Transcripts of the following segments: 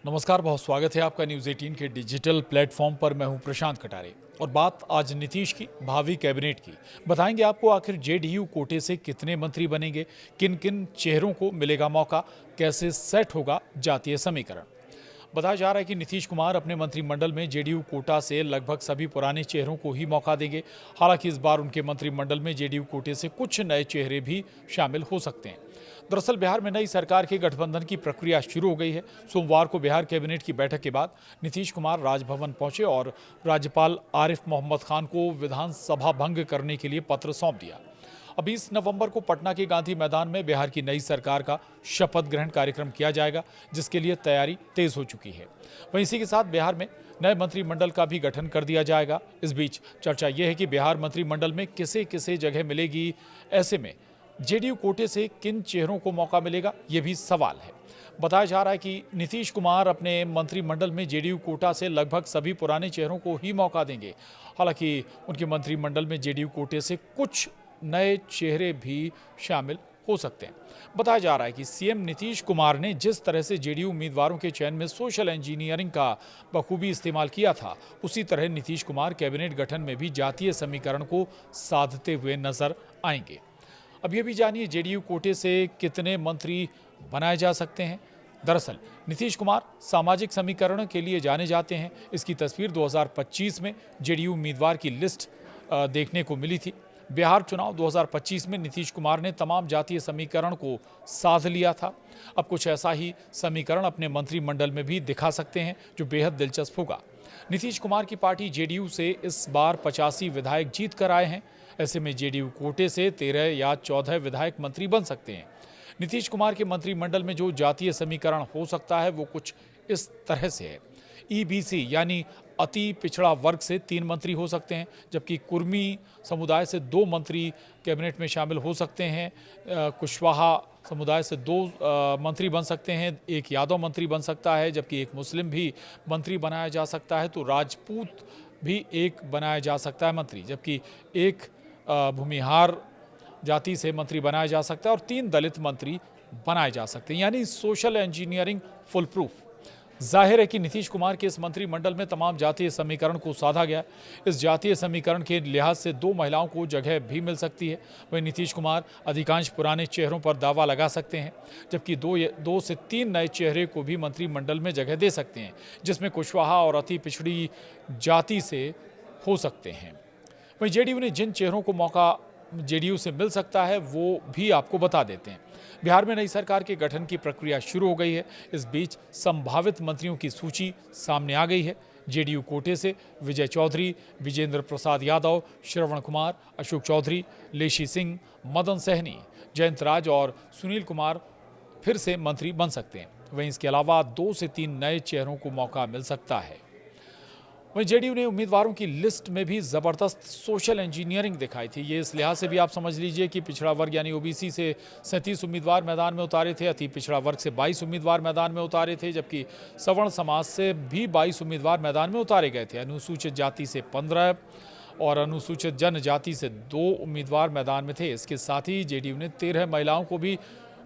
नमस्कार, बहुत स्वागत है आपका न्यूज़ 18 के डिजिटल प्लेटफॉर्म पर। मैं हूं प्रशांत कटारे और बात आज नीतीश की भावी कैबिनेट की। बताएंगे आपको आखिर जेडीयू कोटे से कितने मंत्री बनेंगे, किन किन चेहरों को मिलेगा मौका, कैसे सेट होगा जातीय समीकरण। बताया जा रहा है कि नीतीश कुमार अपने मंत्रिमंडल में जेडीयू कोटा से लगभग सभी पुराने चेहरों को ही मौका देंगे। हालांकि इस बार उनके मंत्रिमंडल में जेडीयू कोटे से कुछ नए चेहरे भी शामिल हो सकते हैं। दरअसल बिहार में नई सरकार के गठबंधन की प्रक्रिया शुरू हो गई है। सोमवार को बिहार कैबिनेट की बैठक के बाद नीतीश कुमार राजभवन पहुंचे और राज्यपाल आरिफ मोहम्मद खान को विधानसभा भंग करने के लिए पत्र सौंप दिया। अब 20 नवंबर को पटना के गांधी मैदान में बिहार की नई सरकार का शपथ ग्रहण कार्यक्रम किया जाएगा, जिसके लिए तैयारी तेज हो चुकी है। वहीं इसी के साथ बिहार में नए मंत्रिमंडल का भी गठन कर दिया जाएगा। इस बीच चर्चा यह है कि बिहार मंत्रिमंडल में किसे किसे जगह मिलेगी। ऐसे में जेडीयू कोटे से किन चेहरों को मौका मिलेगा, ये भी सवाल है। बताया जा रहा है कि नीतीश कुमार अपने मंत्रिमंडल में जेडीयू कोटा से लगभग सभी पुराने चेहरों को ही मौका देंगे। हालांकि उनके मंत्रिमंडल में जेडीयू कोटे से कुछ नए चेहरे भी शामिल हो सकते हैं। बताया जा रहा है कि सीएम नीतीश कुमार ने जिस तरह से जेडीयू उम्मीदवारों के चयन में सोशल इंजीनियरिंग का बखूबी इस्तेमाल किया था, उसी तरह नीतीश कुमार कैबिनेट गठन में भी जातीय समीकरण को साधते हुए नजर आएंगे। अब ये भी जानिए जेडीयू कोटे से कितने मंत्री बनाए जा सकते हैं। दरअसल नीतीश कुमार सामाजिक समीकरण के लिए जाने जाते हैं। इसकी तस्वीर 2025 में जेडीयू उम्मीदवार की लिस्ट देखने को मिली थी। बिहार चुनाव 2025 में नीतीश कुमार ने तमाम जातीय समीकरण को साध लिया था। अब कुछ ऐसा ही समीकरण अपने मंत्रिमंडल में भी दिखा सकते हैं, जो बेहद दिलचस्प होगा। नीतीश कुमार की पार्टी जेडीयू से इस बार 85 विधायक जीत कर आए हैं। ऐसे में जेडीयू कोटे से 13 या 14 विधायक मंत्री बन सकते हैं। नीतीश कुमार के मंत्रिमंडल में जो जातीय समीकरण हो सकता है वो कुछ इस तरह से है। ईबीसी यानी अति पिछड़ा वर्ग से 3 मंत्री हो सकते हैं, जबकि कुर्मी समुदाय से 2 मंत्री कैबिनेट में शामिल हो सकते हैं। कुशवाहा समुदाय से 2 मंत्री बन सकते हैं, एक यादव मंत्री बन सकता है, जबकि एक मुस्लिम भी मंत्री बनाया जा सकता है। तो राजपूत भी एक बनाया जा सकता है मंत्री, जबकि एक भूमिहार जाति से मंत्री बनाया जा सकता है और 3 दलित मंत्री बनाए जा सकते हैं। यानी सोशल इंजीनियरिंग फुल प्रूफ। जाहिर है कि नीतीश कुमार के इस मंत्रिमंडल में तमाम जातीय समीकरण को साधा गया। इस जातीय समीकरण के लिहाज से 2 महिलाओं को जगह भी मिल सकती है। वहीं नीतीश कुमार अधिकांश पुराने चेहरों पर दावा लगा सकते हैं, जबकि 2 से 3 नए चेहरे को भी मंत्रिमंडल में जगह दे सकते हैं, जिसमें कुशवाहा और अति पिछड़ी जाति से हो सकते हैं। वहीं जेडीयू ने जिन चेहरों को मौका जेडीयू से मिल सकता है वो भी आपको बता देते हैं। बिहार में नई सरकार के गठन की प्रक्रिया शुरू हो गई है। इस बीच संभावित मंत्रियों की सूची सामने आ गई है। जेडीयू कोटे से विजय चौधरी, विजेंद्र प्रसाद यादव, श्रवण कुमार, अशोक चौधरी, लेशी सिंह, मदन सहनी, जयंत राज और सुनील कुमार फिर से मंत्री बन सकते हैं। वहीं इसके अलावा 2 से 3 नए चेहरों को मौका मिल सकता है। वहीं जेडीयू ने उम्मीदवारों की लिस्ट में भी जबरदस्त सोशल इंजीनियरिंग दिखाई थी। ये इस लिहाज से भी आप समझ लीजिए कि पिछड़ा वर्ग यानी ओबीसी से 37 उम्मीदवार मैदान में उतारे थे, अति पिछड़ा वर्ग से 22 उम्मीदवार मैदान में उतारे थे, जबकि सवर्ण समाज से भी 22 उम्मीदवार मैदान में उतारे गए थे। अनुसूचित जाति से 15 और अनुसूचित जनजाति से 2 उम्मीदवार मैदान में थे। इसके साथ ही जेडीयू ने 13 महिलाओं को भी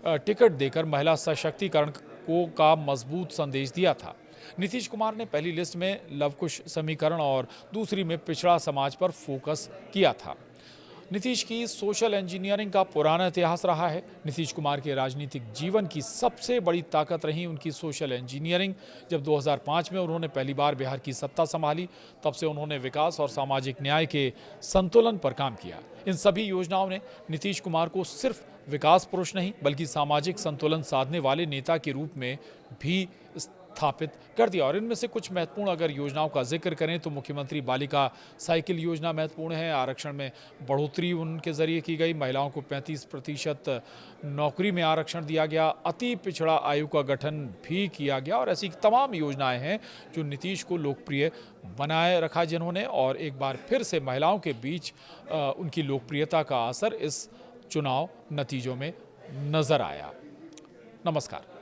टिकट देकर महिला सशक्तिकरण का मजबूत संदेश दिया था। नीतीश कुमार ने पहली लिस्ट में लवकुश समीकरण और दूसरी में पिछड़ा समाज पर फोकस किया था। नीतीश की सोशल इंजीनियरिंग का पुराना इतिहास रहा है। नीतीश कुमार के राजनीतिक जीवन की सबसे बड़ी ताकत रही उनकी सोशल इंजीनियरिंग। जब 2005 में उन्होंने पहली बार बिहार की सत्ता संभाली, तब से उन्होंने विकास और सामाजिक न्याय के संतुलन पर काम किया। इन सभी योजनाओं ने नीतीश कुमार को सिर्फ विकास पुरुष नहीं बल्कि सामाजिक संतुलन साधने वाले नेता के रूप में भी स्थापित कर दिया। और इनमें से कुछ महत्वपूर्ण अगर योजनाओं का जिक्र करें तो मुख्यमंत्री बालिका साइकिल योजना महत्वपूर्ण है। आरक्षण में बढ़ोतरी उनके जरिए की गई। महिलाओं को 35% नौकरी में आरक्षण दिया गया। अति पिछड़ा आयोग का गठन भी किया गया। और ऐसी तमाम योजनाएं हैं जो नीतीश को लोकप्रिय बनाए रखा जिन्होंने। और एक बार फिर से महिलाओं के बीच उनकी लोकप्रियता का असर इस चुनाव नतीजों में नजर आया। नमस्कार।